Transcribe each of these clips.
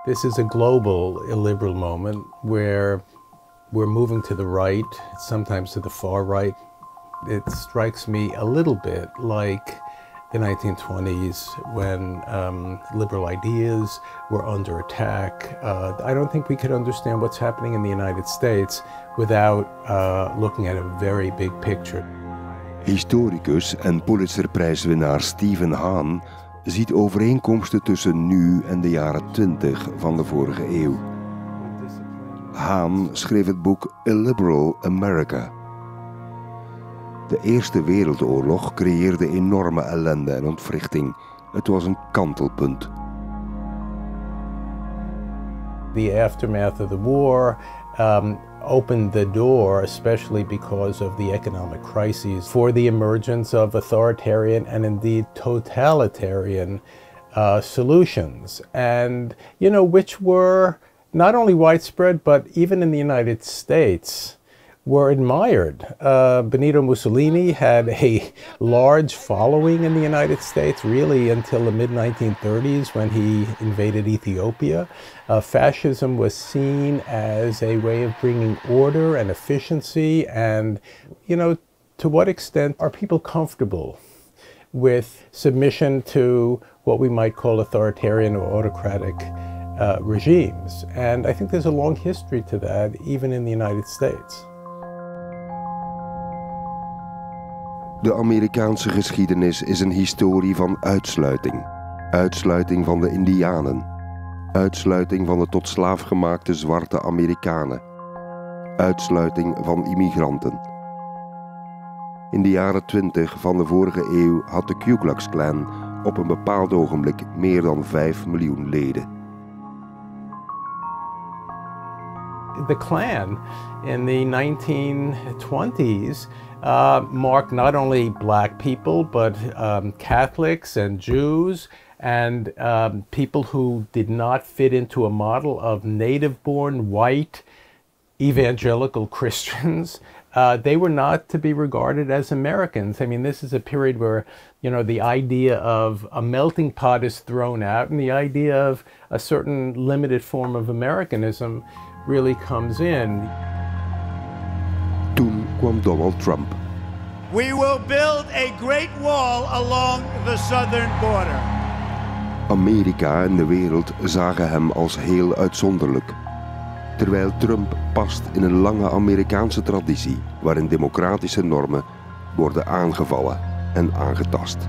This is a global illiberal moment where we're moving to the right, sometimes to the far right. It strikes me a little bit like the 1920s when liberal ideas were under attack. I don't think we could understand what's happening in the United States without looking at a very big picture. Historicus en Pulitzerprijswinnaar Steven Hahn ziet overeenkomsten tussen nu en de jaren 20 van de vorige eeuw. Hahn schreef het boek Illiberal America. De Eerste Wereldoorlog creëerde enorme ellende en ontwrichting. Het was een kantelpunt. The aftermath of the war opened the door, especially because of the economic crises, for the emergence of authoritarian and indeed totalitarian solutions. And, you know, which were not only widespread, but even in the United States, were admired. Benito Mussolini had a large following in the United States, really until the mid-1930s when he invaded Ethiopia. Fascism was seen as a way of bringing order and efficiency, and, you know, to what extent are people comfortable with submission to what we might call authoritarian or autocratic regimes? And I think there's a long history to that, even in the United States. De Amerikaanse geschiedenis is een historie van uitsluiting. Uitsluiting van de Indianen. Uitsluiting van de tot slaaf gemaakte zwarte Amerikanen. Uitsluiting van immigranten. In de jaren 20 van de vorige eeuw had de Ku Klux Klan op een bepaald ogenblik meer dan 5 miljoen leden. The Klan in the 1920s marked not only black people, but Catholics and Jews and people who did not fit into a model of native-born, white, evangelical Christians. They were not to be regarded as Americans. I mean, this is a period where, you know, the idea of a melting pot is thrown out, and the idea of a certain limited form of Americanism really comes in. Toen kwam Donald Trump. We will build a great wall along the southern border. Amerika en de wereld zagen hem als heel uitzonderlijk. Terwijl Trump past in een lange Amerikaanse traditie waarin democratische normen worden aangevallen en aangetast.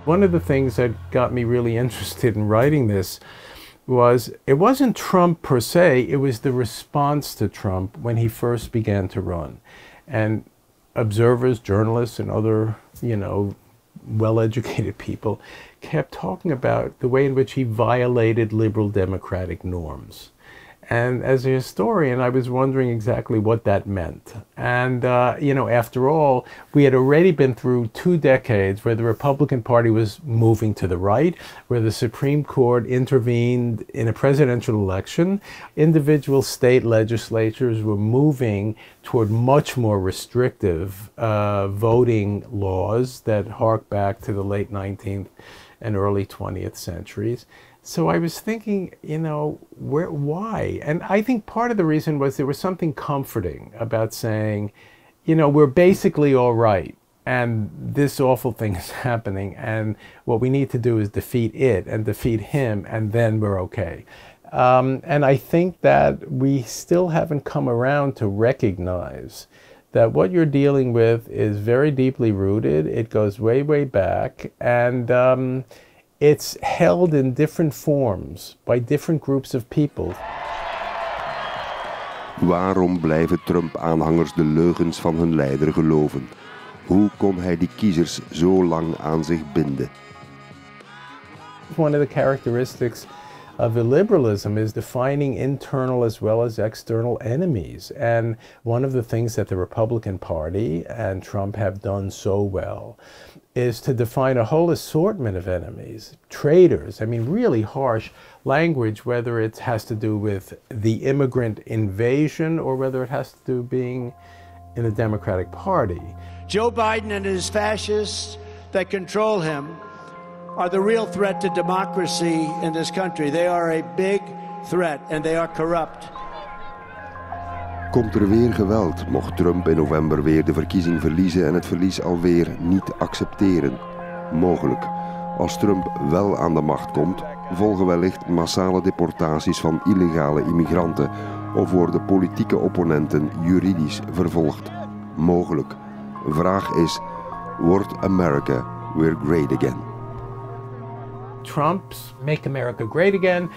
One of the things that got me really interested in writing this was, it wasn't Trump per se, it was the response to Trump when he first began to run. And observers, journalists, and other, you know, well-educated people kept talking about the way in which he violated liberal democratic norms. And as a historian, I was wondering exactly what that meant. And, you know, after all, we had already been through 2 decades where the Republican Party was moving to the right, where the Supreme Court intervened in a presidential election. Individual state legislatures were moving toward much more restrictive voting laws that hark back to the late 19th and early 20th centuries. So I was thinking, you know, why? And I think part of the reason was there was something comforting about saying, you know, we're basically all right, and this awful thing is happening, and what we need to do is defeat it and defeat him, and then we're okay. And I think that we still haven't come around to recognize that what you're dealing with is very deeply rooted. It goes way, way back, and it's held in different forms by different groups of people. Waarom blijven Trump-aanhangers de leugens van hun leider geloven? Hoe kon hij die kiezers zo lang aan zich binden? One of the characteristics of illiberalism is defining internal as well as external enemies. And one of the things that the Republican Party and Trump have done so well is to define a whole assortment of enemies, traitors. I mean, really harsh language, whether it has to do with the immigrant invasion or whether it has to do being in the Democratic Party. Joe Biden and his fascists that control him are the real threat to democracy in this country. They are a big threat and they are corrupt. Komt er weer geweld, mocht Trump in november weer de verkiezing verliezen en het verlies alweer niet accepteren? Mogelijk. Als Trump wel aan de macht komt, volgen wellicht massale deportaties van illegale immigranten of worden politieke opponenten juridisch vervolgd. Mogelijk. Vraag is, wordt America weer great again? Trump's Make America Great Again,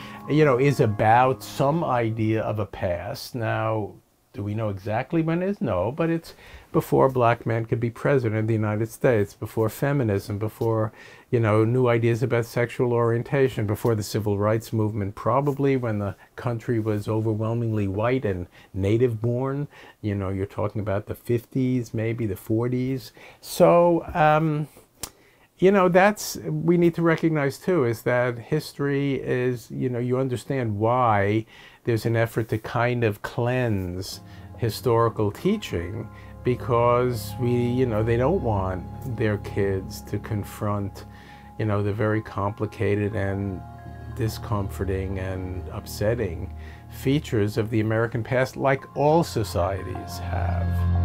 is about some idea of a past. Now, do we know exactly when it is? No, but it's before black men could be president of the United States, before feminism, before, new ideas about sexual orientation, before the civil rights movement, probably when the country was overwhelmingly white and native born. You're talking about the 50s, maybe the 40s. So, we need to recognize too, is that history is, you understand why there's an effort to kind of cleanse historical teaching, because they don't want their kids to confront, the very complicated and discomforting and upsetting features of the American past, like all societies have.